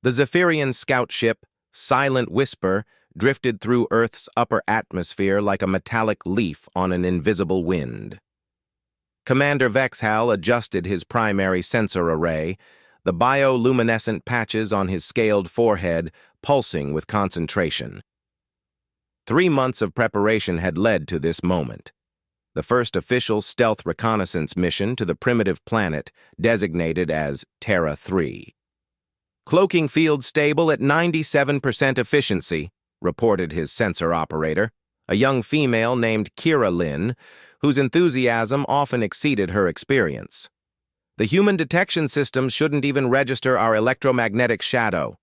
The Zephyrian scout ship, Silent Whisper, drifted through Earth's upper atmosphere like a metallic leaf on an invisible wind. Commander Vexhal adjusted his primary sensor array, the bioluminescent patches on his scaled forehead pulsing with concentration. 3 months of preparation had led to this moment. The first official stealth reconnaissance mission to the primitive planet designated as Terra 3. "Cloaking field stable at 97% efficiency," reported his sensor operator, a young female named Kira Lynn, whose enthusiasm often exceeded her experience. "The human detection systems shouldn't even register our electromagnetic shadow."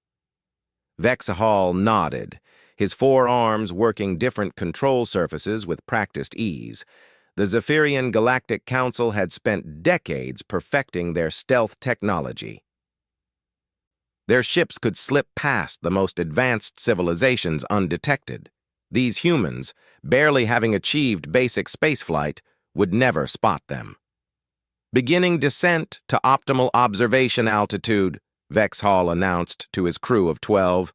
Vexhal nodded, his 4 arms working different control surfaces with practiced ease. The Zephyrian Galactic Council had spent decades perfecting their stealth technology. Their ships could slip past the most advanced civilizations undetected. These humans, barely having achieved basic spaceflight, would never spot them. "Beginning descent to optimal observation altitude," Vexhal announced to his crew of 12.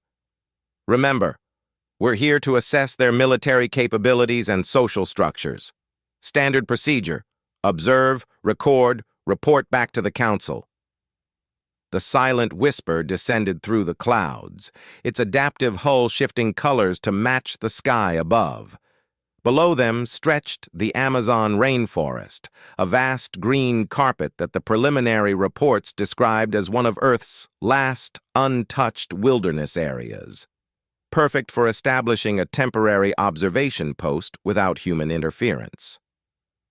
"Remember, we're here to assess their military capabilities and social structures. Standard procedure: observe, record, report back to the Council." The Silent Whisper descended through the clouds, its adaptive hull shifting colors to match the sky above. Below them stretched the Amazon rainforest, a vast green carpet that the preliminary reports described as one of Earth's last untouched wilderness areas, perfect for establishing a temporary observation post without human interference.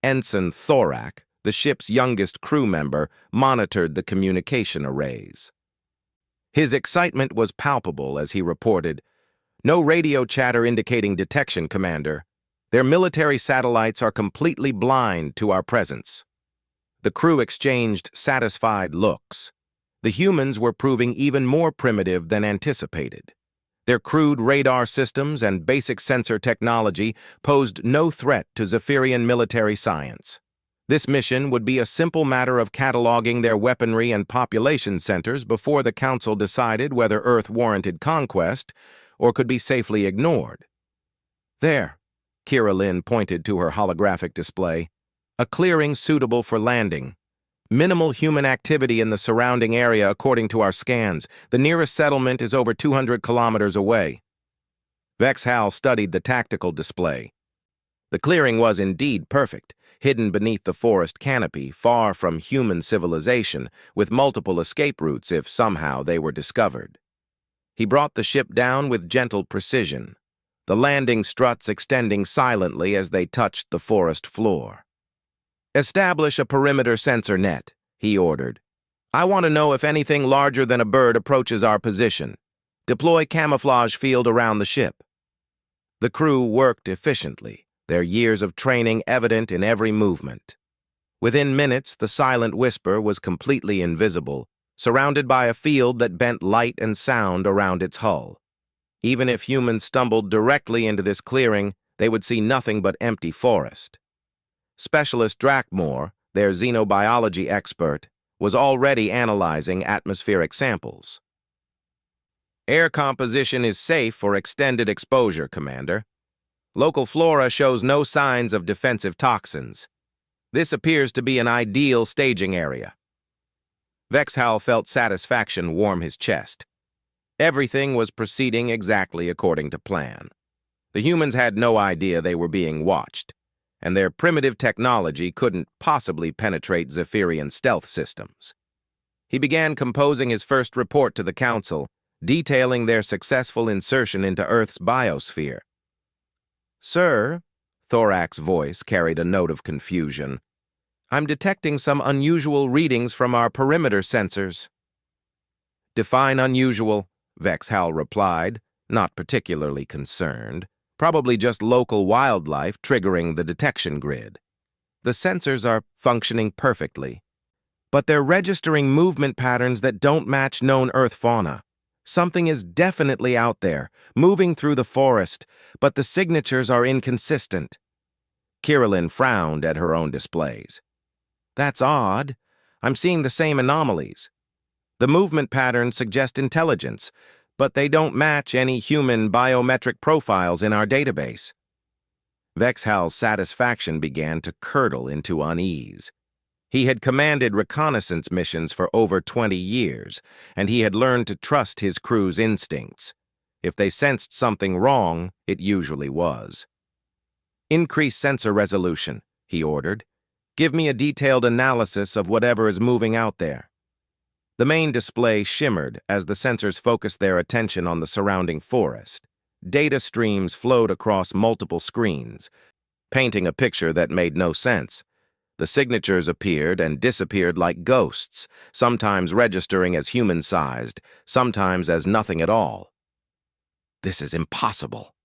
Ensign Thorak, the ship's youngest crew member, monitored the communication arrays. His excitement was palpable as he reported, "No radio chatter indicating detection, Commander. Their military satellites are completely blind to our presence." The crew exchanged satisfied looks. The humans were proving even more primitive than anticipated. Their crude radar systems and basic sensor technology posed no threat to Zephyrian military science. This mission would be a simple matter of cataloging their weaponry and population centers before the Council decided whether Earth warranted conquest or could be safely ignored. "There," Kira Lynn pointed to her holographic display, "a clearing suitable for landing. Minimal human activity in the surrounding area according to our scans. The nearest settlement is over 200 kilometers away." Vexhal studied the tactical display. The clearing was indeed perfect, hidden beneath the forest canopy, far from human civilization, with multiple escape routes if somehow they were discovered. He brought the ship down with gentle precision, the landing struts extending silently as they touched the forest floor. "Establish a perimeter sensor net," he ordered. "I want to know if anything larger than a bird approaches our position. Deploy camouflage field around the ship." The crew worked efficiently, their years of training evident in every movement. Within minutes, the Silent Whisper was completely invisible, surrounded by a field that bent light and sound around its hull. Even if humans stumbled directly into this clearing, they would see nothing but empty forest. Specialist Drakmore, their xenobiology expert, was already analyzing atmospheric samples. "Air composition is safe for extended exposure, Commander. Local flora shows no signs of defensive toxins. This appears to be an ideal staging area." Vexhal felt satisfaction warm his chest. Everything was proceeding exactly according to plan. The humans had no idea they were being watched, and their primitive technology couldn't possibly penetrate Zephyrian stealth systems. He began composing his first report to the Council, detailing their successful insertion into Earth's biosphere. "Sir," Thorak's voice carried a note of confusion, "I'm detecting some unusual readings from our perimeter sensors." "Define unusual," Vexhal replied, not particularly concerned. "Probably just local wildlife triggering the detection grid. The sensors are functioning perfectly, but they're registering movement patterns that don't match known Earth fauna. Something is definitely out there, moving through the forest, but the signatures are inconsistent." Kirillin frowned at her own displays. "That's odd. I'm seeing the same anomalies." The movement patterns suggest intelligence, but they don't match any human biometric profiles in our database. Vexhal's satisfaction began to curdle into unease. He had commanded reconnaissance missions for over 20 years, and he had learned to trust his crew's instincts. If they sensed something wrong, it usually was. "Increase sensor resolution," he ordered. "Give me a detailed analysis of whatever is moving out there." The main display shimmered as the sensors focused their attention on the surrounding forest. Data streams flowed across multiple screens, painting a picture that made no sense. The signatures appeared and disappeared like ghosts, sometimes registering as human-sized, sometimes as nothing at all. "This is impossible,"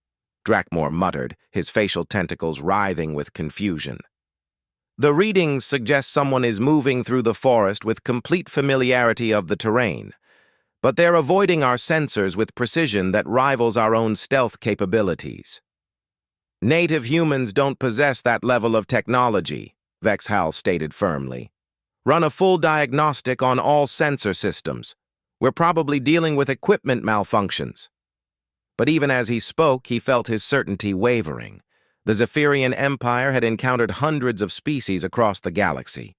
Drakmor muttered, his facial tentacles writhing with confusion. "The readings suggest someone is moving through the forest with complete familiarity of the terrain, but they're avoiding our sensors with precision that rivals our own stealth capabilities." "Native humans don't possess that level of technology," Vexhal stated firmly. "Run a full diagnostic on all sensor systems. We're probably dealing with equipment malfunctions." But even as he spoke, he felt his certainty wavering. The Zephyrian Empire had encountered hundreds of species across the galaxy.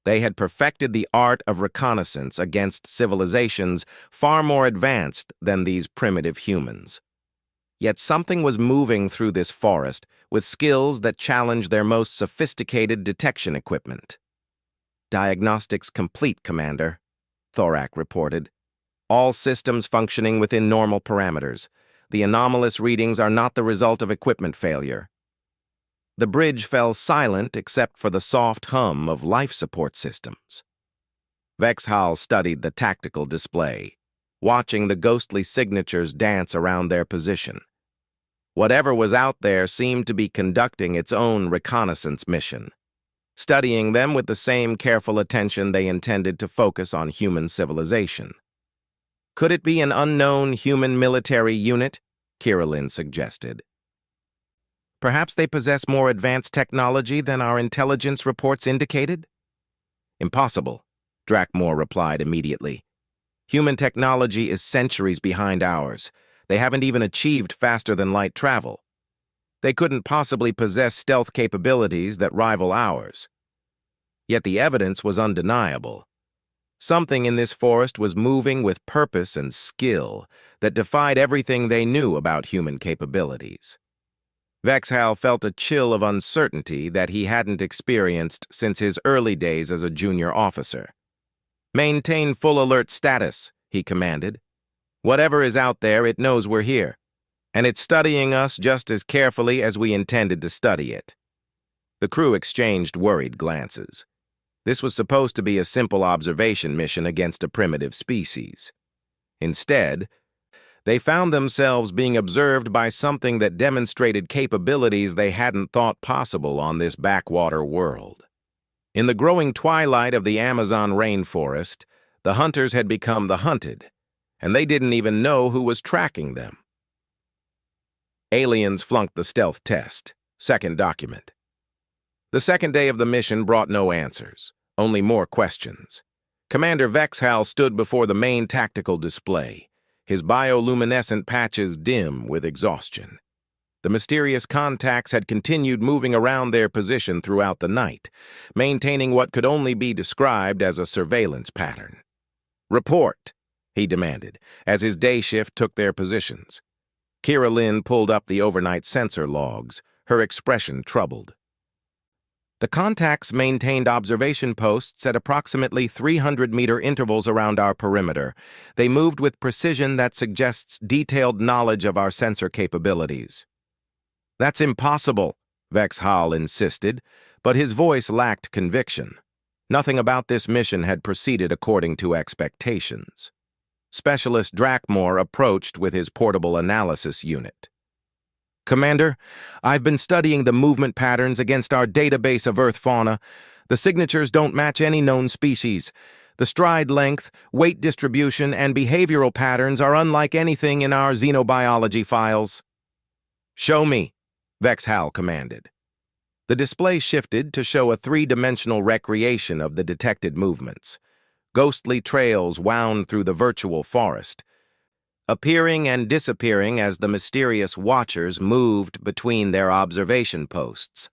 They had perfected the art of reconnaissance against civilizations far more advanced than these primitive humans. Yet something was moving through this forest with skills that challenged their most sophisticated detection equipment. "Diagnostics complete, Commander," Thorak reported. "All systems functioning within normal parameters. The anomalous readings are not the result of equipment failure." The bridge fell silent except for the soft hum of life support systems. Vexhal studied the tactical display, watching the ghostly signatures dance around their position. Whatever was out there seemed to be conducting its own reconnaissance mission, studying them with the same careful attention they intended to focus on human civilization. "Could it be an unknown human military unit?" Kirillin suggested. "Perhaps they possess more advanced technology than our intelligence reports indicated?" "Impossible," Drakmor replied immediately. "Human technology is centuries behind ours. They haven't even achieved faster-than-light travel. They couldn't possibly possess stealth capabilities that rival ours." Yet the evidence was undeniable. Something in this forest was moving with purpose and skill that defied everything they knew about human capabilities. Vexhal felt a chill of uncertainty that he hadn't experienced since his early days as a junior officer. "Maintain full alert status," he commanded. "Whatever is out there, it knows we're here, and it's studying us just as carefully as we intended to study it." The crew exchanged worried glances. This was supposed to be a simple observation mission against a primitive species. Instead, they found themselves being observed by something that demonstrated capabilities they hadn't thought possible on this backwater world. In the growing twilight of the Amazon rainforest, the hunters had become the hunted, and they didn't even know who was tracking them. Aliens flunked the stealth test. Second document. The second day of the mission brought no answers, only more questions. Commander Vexhal stood before the main tactical display, his bioluminescent patches dim with exhaustion. The mysterious contacts had continued moving around their position throughout the night, maintaining what could only be described as a surveillance pattern. "Report," he demanded, as his day shift took their positions. Kirillin pulled up the overnight sensor logs, her expression troubled. "The contacts maintained observation posts at approximately 300-meter intervals around our perimeter. They moved with precision that suggests detailed knowledge of our sensor capabilities." "That's impossible," Vexhal insisted, but his voice lacked conviction. Nothing about this mission had proceeded according to expectations. Specialist Drakmor approached with his portable analysis unit. "Commander, I've been studying the movement patterns against our database of Earth fauna. The signatures don't match any known species. The stride length, weight distribution, and behavioral patterns are unlike anything in our xenobiology files." "Show me," Vexhal commanded. The display shifted to show a three-dimensional recreation of the detected movements. Ghostly trails wound through the virtual forest, appearing and disappearing as the mysterious watchers moved between their observation posts.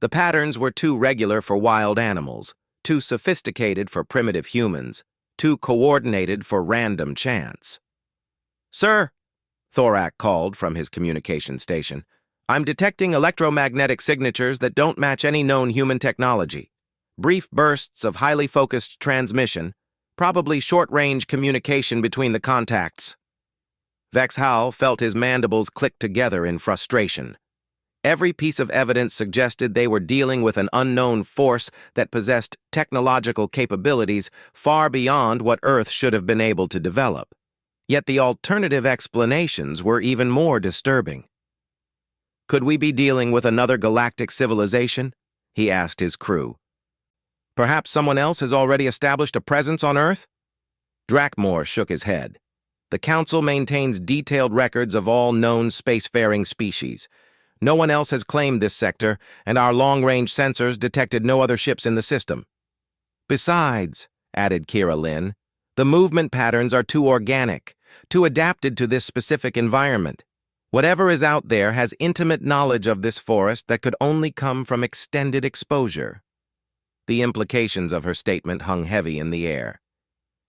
The patterns were too regular for wild animals, too sophisticated for primitive humans, too coordinated for random chance. "Sir," Thorak called from his communication station, "I'm detecting electromagnetic signatures that don't match any known human technology. Brief bursts of highly focused transmission, probably short-range communication between the contacts." Vexhal felt his mandibles click together in frustration. Every piece of evidence suggested they were dealing with an unknown force that possessed technological capabilities far beyond what Earth should have been able to develop. Yet the alternative explanations were even more disturbing. "Could we be dealing with another galactic civilization?" he asked his crew. "Perhaps someone else has already established a presence on Earth?" Drakmor shook his head. "The Council maintains detailed records of all known spacefaring species. No one else has claimed this sector, and our long-range sensors detected no other ships in the system. Besides," added Kira Lin, "the movement patterns are too organic, too adapted to this specific environment. Whatever is out there has intimate knowledge of this forest that could only come from extended exposure." The implications of her statement hung heavy in the air.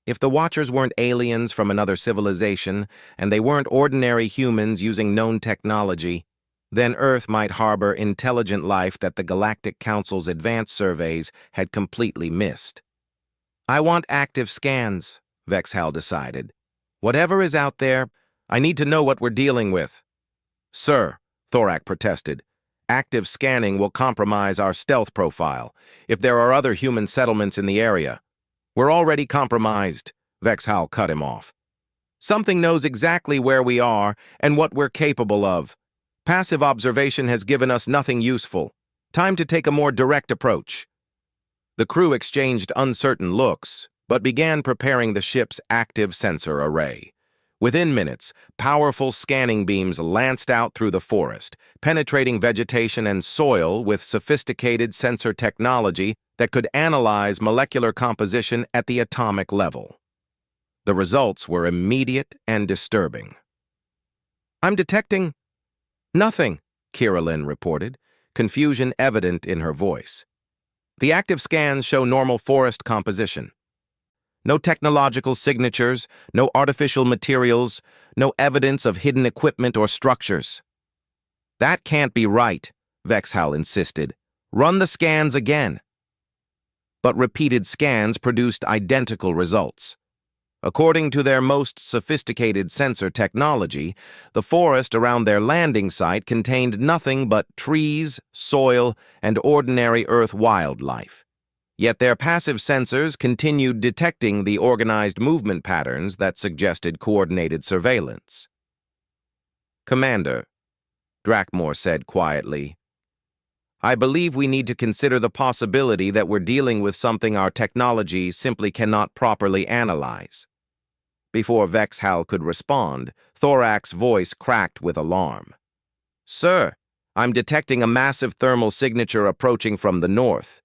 If the Watchers weren't aliens from another civilization, and they weren't ordinary humans using known technology, then Earth might harbor intelligent life that the Galactic Council's advanced surveys had completely missed. "I want active scans," Vexhal decided. "Whatever is out there, I need to know what we're dealing with." "Sir," Thorak protested, "active scanning will compromise our stealth profile if there are other human settlements in the area." "We're already compromised," Vexhal cut him off. "Something knows exactly where we are and what we're capable of. Passive observation has given us nothing useful. Time to take a more direct approach." The crew exchanged uncertain looks, but began preparing the ship's active sensor array. Within minutes, powerful scanning beams lanced out through the forest, penetrating vegetation and soil with sophisticated sensor technology that could analyze molecular composition at the atomic level. The results were immediate and disturbing. "I'm detecting nothing," Kirillin reported, confusion evident in her voice. "The active scans show normal forest composition. No technological signatures, no artificial materials, no evidence of hidden equipment or structures." "That can't be right," Vexhal insisted. "Run the scans again." But repeated scans produced identical results. According to their most sophisticated sensor technology, the forest around their landing site contained nothing but trees, soil, and ordinary Earth wildlife. Yet their passive sensors continued detecting the organized movement patterns that suggested coordinated surveillance. "Commander," Drakmor said quietly, "I believe we need to consider the possibility that we're dealing with something our technology simply cannot properly analyze." Before Vexhal could respond, Thorak's voice cracked with alarm. "Sir, I'm detecting a massive thermal signature approaching from the north.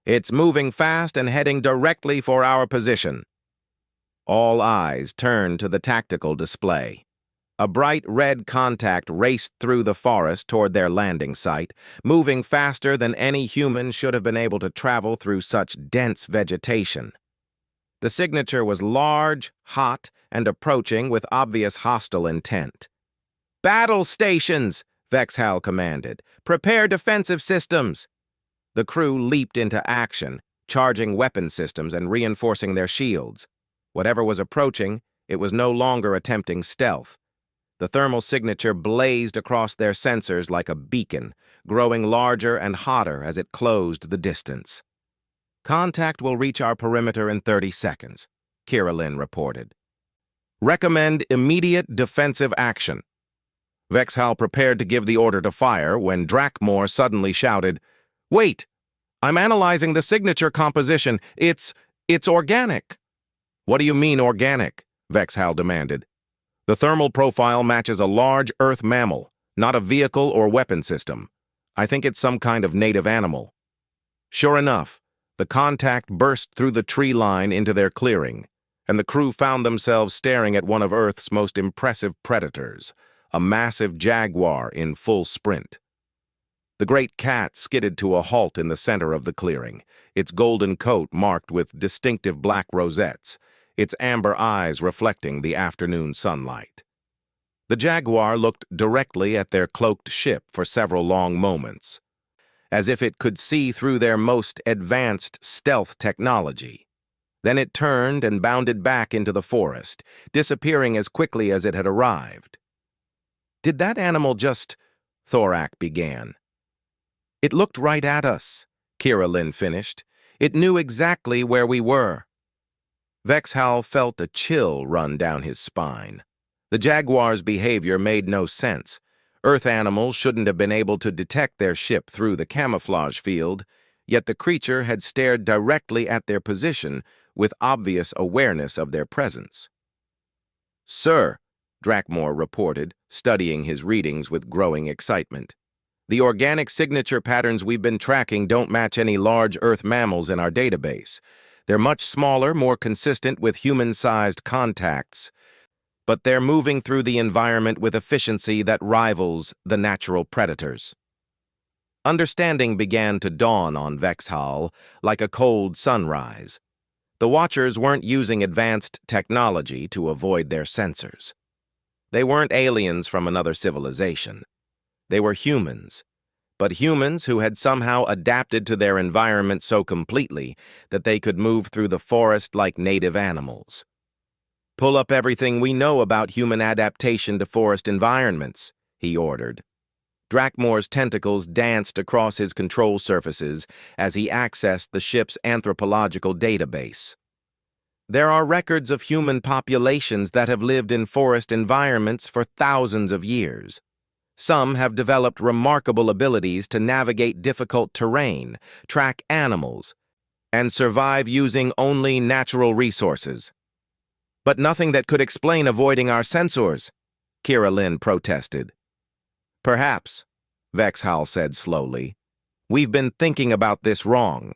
It's moving fast and heading directly for our position." All eyes turned to the tactical display. A bright red contact raced through the forest toward their landing site, moving faster than any human should have been able to travel through such dense vegetation. The signature was large, hot, and approaching with obvious hostile intent. "Battle stations!" Vexhal commanded. "Prepare defensive systems!" The crew leaped into action, charging weapon systems and reinforcing their shields. Whatever was approaching, it was no longer attempting stealth. The thermal signature blazed across their sensors like a beacon, growing larger and hotter as it closed the distance. "Contact will reach our perimeter in 30 seconds, Kirillin reported. "Recommend immediate defensive action." Vexhal prepared to give the order to fire when Drakmor suddenly shouted, "Wait! I'm analyzing the signature composition. It's organic." "What do you mean organic?" Vexhal demanded. "The thermal profile matches a large Earth mammal, not a vehicle or weapon system. I think it's some kind of native animal." Sure enough, The contact burst through the tree line into their clearing, and the crew found themselves staring at one of Earth's most impressive predators, a massive jaguar in full sprint. The great cat skidded to a halt in the center of the clearing, its golden coat marked with distinctive black rosettes, its amber eyes reflecting the afternoon sunlight. The jaguar looked directly at their cloaked ship for several long moments, as if it could see through their most advanced stealth technology. Then it turned and bounded back into the forest, disappearing as quickly as it had arrived. "Did that animal just—" Thorak began. "It looked right at us," Kira Lin finished. "It knew exactly where we were." Vexhal felt a chill run down his spine. The jaguar's behavior made no sense. Earth animals shouldn't have been able to detect their ship through the camouflage field, yet the creature had stared directly at their position with obvious awareness of their presence. "Sir," Drakmor reported, studying his readings with growing excitement, "the organic signature patterns we've been tracking don't match any large Earth mammals in our database. They're much smaller, more consistent with human-sized contacts, but they're moving through the environment with efficiency that rivals the natural predators." Understanding began to dawn on Vexhal like a cold sunrise. The Watchers weren't using advanced technology to avoid their sensors. They weren't aliens from another civilization. They were humans, but humans who had somehow adapted to their environment so completely that they could move through the forest like native animals. "Pull up everything we know about human adaptation to forest environments," he ordered. Drakmor's tentacles danced across his control surfaces as he accessed the ship's anthropological database. "There are records of human populations that have lived in forest environments for thousands of years. Some have developed remarkable abilities to navigate difficult terrain, track animals, and survive using only natural resources. But nothing that could explain avoiding our sensors," Kira Lin protested. "Perhaps," Vexhal said slowly. "We've been thinking about this wrong.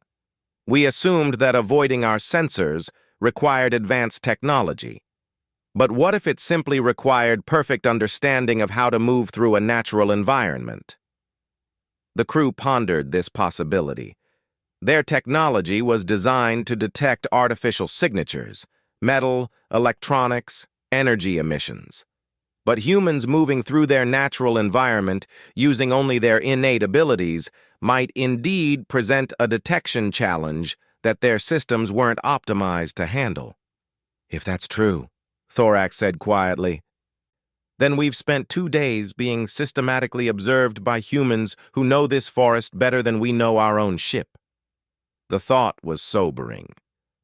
We assumed that avoiding our sensors required advanced technology. But what if it simply required perfect understanding of how to move through a natural environment?" The crew pondered this possibility. Their technology was designed to detect artificial signatures, metal, electronics, energy emissions. But humans moving through their natural environment, using only their innate abilities, might indeed present a detection challenge that their systems weren't optimized to handle. "If that's true," Thorak said quietly, "then we've spent 2 days being systematically observed by humans who know this forest better than we know our own ship." The thought was sobering.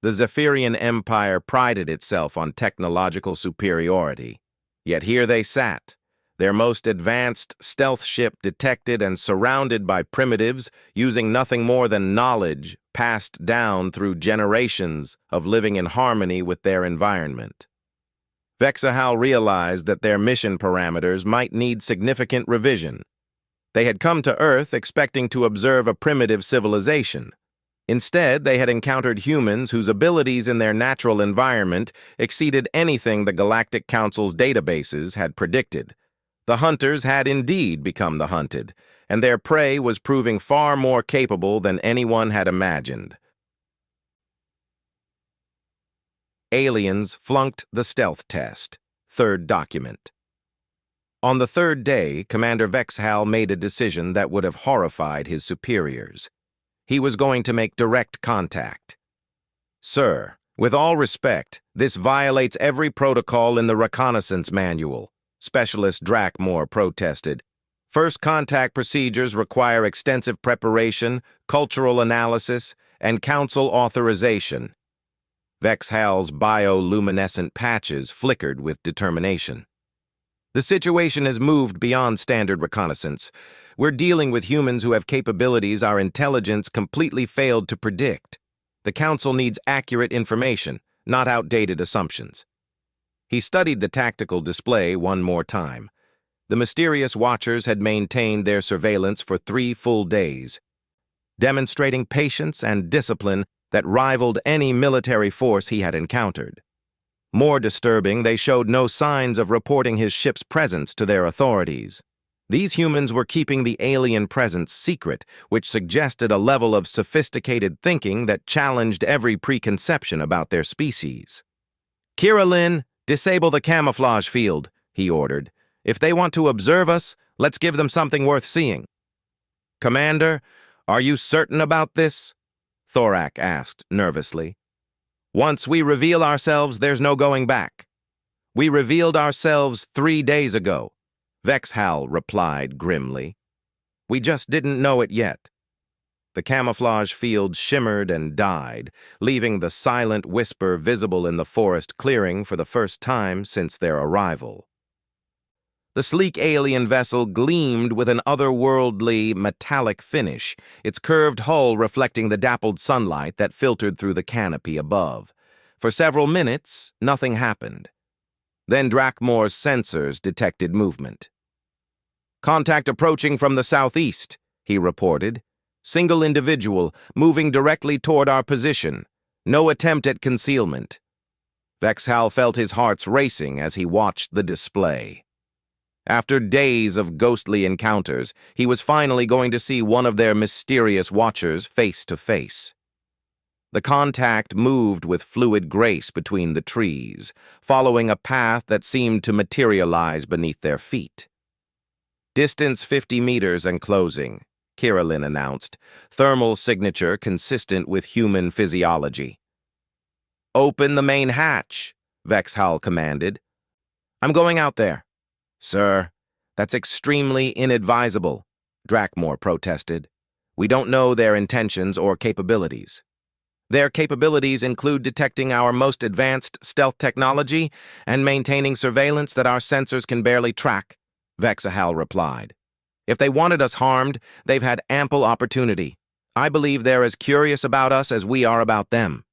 The Zephyrian Empire prided itself on technological superiority. Yet here they sat, their most advanced stealth ship detected and surrounded by primitives using nothing more than knowledge passed down through generations of living in harmony with their environment. Vexahal realized that their mission parameters might need significant revision. They had come to Earth expecting to observe a primitive civilization. Instead, they had encountered humans whose abilities in their natural environment exceeded anything the Galactic Council's databases had predicted. The hunters had indeed become the hunted, and their prey was proving far more capable than anyone had imagined. Aliens flunked the stealth test. Third document. On the third day, Commander Vexhal made a decision that would have horrified his superiors. He was going to make direct contact. "Sir, with all respect, this violates every protocol in the reconnaissance manual," Specialist Drakmor protested. "First contact procedures require extensive preparation, cultural analysis, and council authorization." Vexhal's bioluminescent patches flickered with determination. "The situation has moved beyond standard reconnaissance. We're dealing with humans who have capabilities our intelligence completely failed to predict. The Council needs accurate information, not outdated assumptions." He studied the tactical display one more time. The mysterious Watchers had maintained their surveillance for 3 full days. demonstrating patience and discipline that rivaled any military force he had encountered. More disturbing, they showed no signs of reporting his ship's presence to their authorities. These humans were keeping the alien presence secret, which suggested a level of sophisticated thinking that challenged every preconception about their species. "Kiralin, disable the camouflage field," he ordered. "If they want to observe us, let's give them something worth seeing." "Commander, are you certain about this?" Thorak asked nervously. "Once we reveal ourselves, there's no going back." "We revealed ourselves 3 days ago," Vexhal replied grimly. "We just didn't know it yet." The camouflage field shimmered and died, leaving the silent whisper visible in the forest clearing for the first time since their arrival. The sleek alien vessel gleamed with an otherworldly, metallic finish, its curved hull reflecting the dappled sunlight that filtered through the canopy above. For several minutes, nothing happened. Then Drakmore's sensors detected movement. "Contact approaching from the southeast," he reported. "Single individual, moving directly toward our position. No attempt at concealment." Vexhal felt his heart racing as he watched the display. After days of ghostly encounters, he was finally going to see one of their mysterious watchers face to face. The contact moved with fluid grace between the trees, following a path that seemed to materialize beneath their feet. "Distance 50 meters and closing," Kiralin announced, thermal signature consistent with human physiology. "Open the main hatch," Vexhal commanded. "I'm going out there." "Sir, that's extremely inadvisable," Drakmore protested. "We don't know their intentions or capabilities." "Their capabilities include detecting our most advanced stealth technology and maintaining surveillance that our sensors can barely track," Vexhal replied. "If they wanted us harmed, they've had ample opportunity. I believe they're as curious about us as we are about them."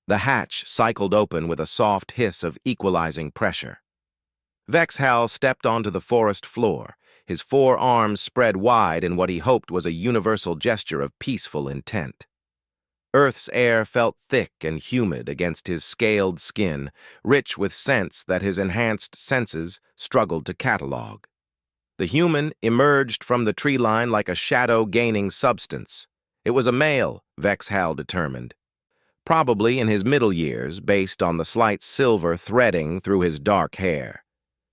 The hatch cycled open with a soft hiss of equalizing pressure. Vexhal stepped onto the forest floor, his 4 arms spread wide in what he hoped was a universal gesture of peaceful intent. Earth's air felt thick and humid against his scaled skin, rich with scents that his enhanced senses struggled to catalog. The human emerged from the tree line like a shadow-gaining substance. It was a male, Vexhal determined. Probably in his middle years, based on the slight silver threading through his dark hair.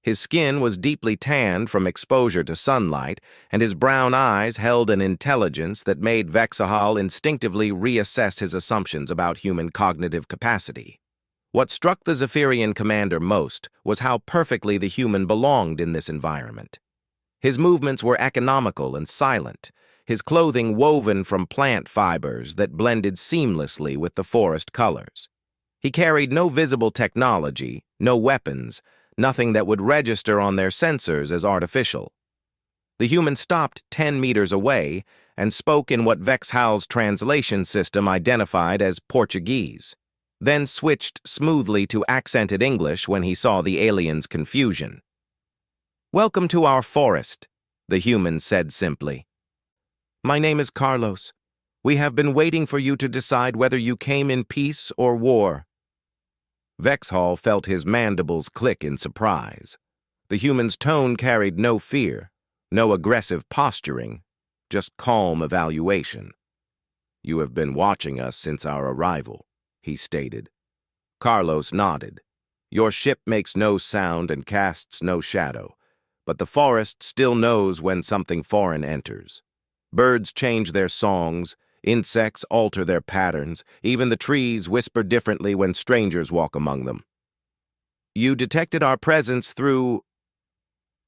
His skin was deeply tanned from exposure to sunlight, and his brown eyes held an intelligence that made Vexhal instinctively reassess his assumptions about human cognitive capacity. What struck the Zephyrian commander most was how perfectly the human belonged in this environment. His movements were economical and silent, his clothing woven from plant fibers that blended seamlessly with the forest colors. He carried no visible technology, no weapons, nothing that would register on their sensors as artificial. The human stopped 10 meters away and spoke in what Vexhal's translation system identified as Portuguese, then switched smoothly to accented English when he saw the alien's confusion. "Welcome to our forest," the human said simply. "My name is Carlos. We have been waiting for you to decide whether you came in peace or war." Vexhal felt his mandibles click in surprise. The human's tone carried no fear, no aggressive posturing, just calm evaluation. "You have been watching us since our arrival," he stated. Carlos nodded. "Your ship makes no sound and casts no shadow, but the forest still knows when something foreign enters. Birds change their songs, insects alter their patterns, even the trees whisper differently when strangers walk among them." "You detected our presence through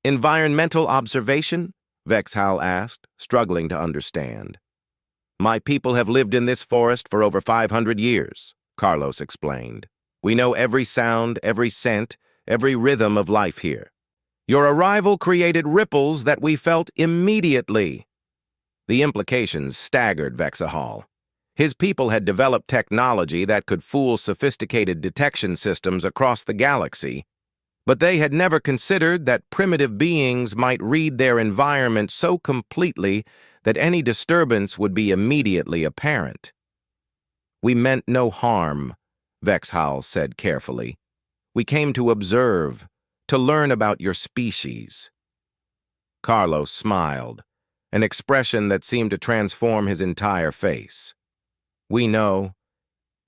environmental observation?" Vexhal asked, struggling to understand. "My people have lived in this forest for over 500 years, Carlos explained. "We know every sound, every scent, every rhythm of life here. Your arrival created ripples that we felt immediately." The implications staggered Vexhal. His people had developed technology that could fool sophisticated detection systems across the galaxy, But they had never considered that primitive beings might read their environment so completely that any disturbance would be immediately apparent. "We meant no harm," Vexhal said carefully. "We came to observe, to learn about your species." Carlos smiled, an expression that seemed to transform his entire face. "We know.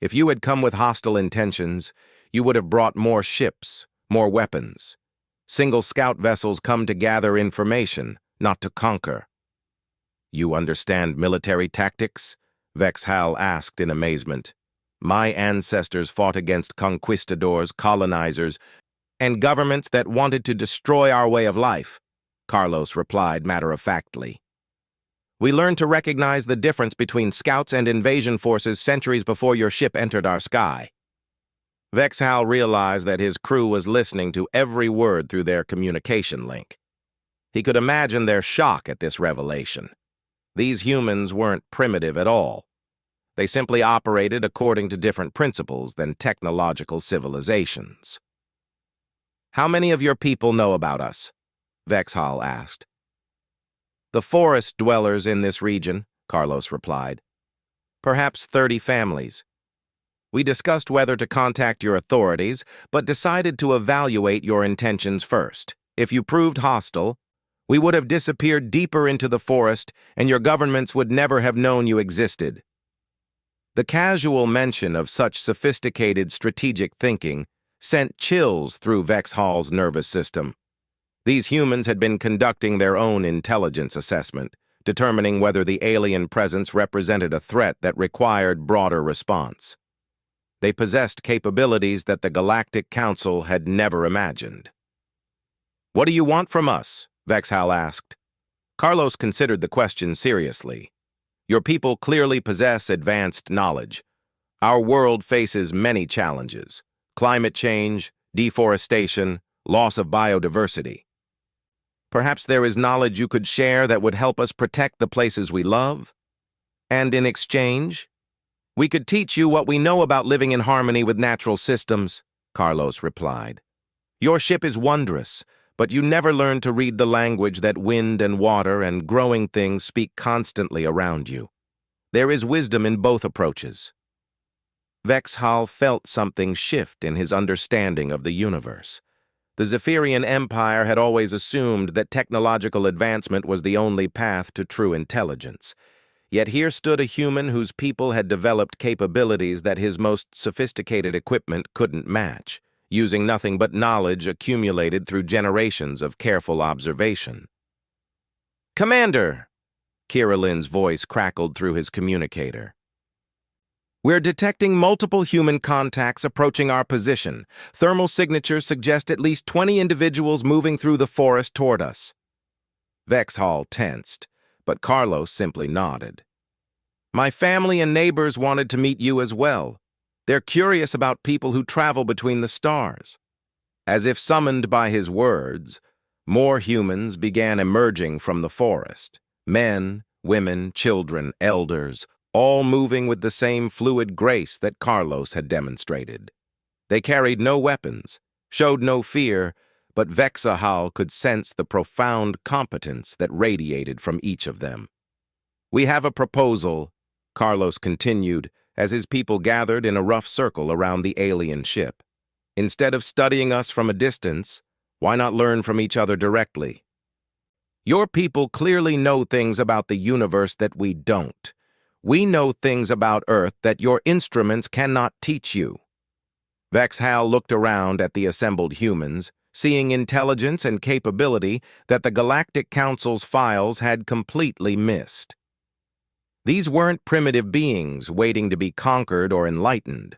If you had come with hostile intentions, you would have brought more ships, more weapons. Single scout vessels come to gather information, not to conquer." "You understand military tactics?" Vexhal asked in amazement. "My ancestors fought against conquistadors, colonizers, and governments that wanted to destroy our way of life," Carlos replied matter-of-factly. "We learned to recognize the difference between scouts and invasion forces centuries before your ship entered our sky." Vexhal realized that his crew was listening to every word through their communication link. He could imagine their shock at this revelation. These humans weren't primitive at all. They simply operated according to different principles than technological civilizations. "How many of your people know about us?" Vexhal asked. "The forest dwellers in this region," Carlos replied. "Perhaps 30 families. We discussed whether to contact your authorities, but decided to evaluate your intentions first. If you proved hostile, we would have disappeared deeper into the forest, and your governments would never have known you existed." The casual mention of such sophisticated strategic thinking sent chills through Vexhal's nervous system. These humans had been conducting their own intelligence assessment, determining whether the alien presence represented a threat that required broader response. They possessed capabilities that the Galactic Council had never imagined. "What do you want from us?" Vexhal asked. Carlos considered the question seriously. "Your people clearly possess advanced knowledge. Our world faces many challenges: climate change, deforestation, loss of biodiversity. Perhaps there is knowledge you could share that would help us protect the places we love? And in exchange, we could teach you what we know about living in harmony with natural systems," Carlos replied. "Your ship is wondrous, but you never learned to read the language that wind and water and growing things speak constantly around you. There is wisdom in both approaches." Vexhal felt something shift in his understanding of the universe. The Zephyrian Empire had always assumed that technological advancement was the only path to true intelligence. Yet here stood a human whose people had developed capabilities that his most sophisticated equipment couldn't match, using nothing but knowledge accumulated through generations of careful observation. "Commander!" Kiralin's voice crackled through his communicator. "We're detecting multiple human contacts approaching our position. Thermal signatures suggest at least 20 individuals moving through the forest toward us." Vexhal tensed, but Carlos simply nodded. "My family and neighbors wanted to meet you as well. They're curious about people who travel between the stars." As if summoned by his words, more humans began emerging from the forest. Men, women, children, elders, all moving with the same fluid grace that Carlos had demonstrated. They carried no weapons, showed no fear, but Vexhal could sense the profound competence that radiated from each of them. "We have a proposal," Carlos continued, as his people gathered in a rough circle around the alien ship. "Instead of studying us from a distance, why not learn from each other directly? Your people clearly know things about the universe that we don't. We know things about Earth that your instruments cannot teach you." Vexhal looked around at the assembled humans, seeing intelligence and capability that the Galactic Council's files had completely missed. These weren't primitive beings waiting to be conquered or enlightened.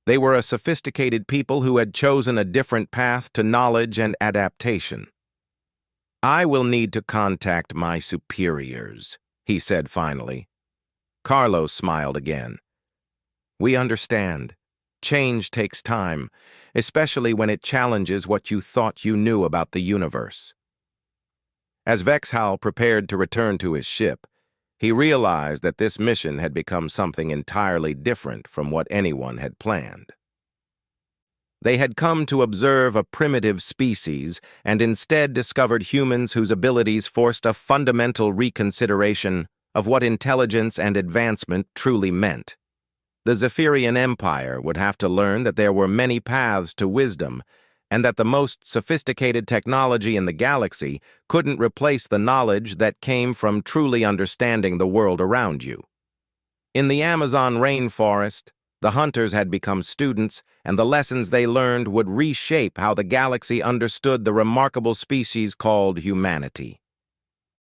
They were a sophisticated people who had chosen a different path to knowledge and adaptation. "I will need to contact my superiors," he said finally. Carlos smiled again. "We understand. Change takes time, especially when it challenges what you thought you knew about the universe." As Vexhal prepared to return to his ship, he realized that this mission had become something entirely different from what anyone had planned. They had come to observe a primitive species and instead discovered humans whose abilities forced a fundamental reconsideration of what intelligence and advancement truly meant. The Zephyrian Empire would have to learn that there were many paths to wisdom, and that the most sophisticated technology in the galaxy couldn't replace the knowledge that came from truly understanding the world around you. In the Amazon rainforest, the hunters had become students, and the lessons they learned would reshape how the galaxy understood the remarkable species called humanity.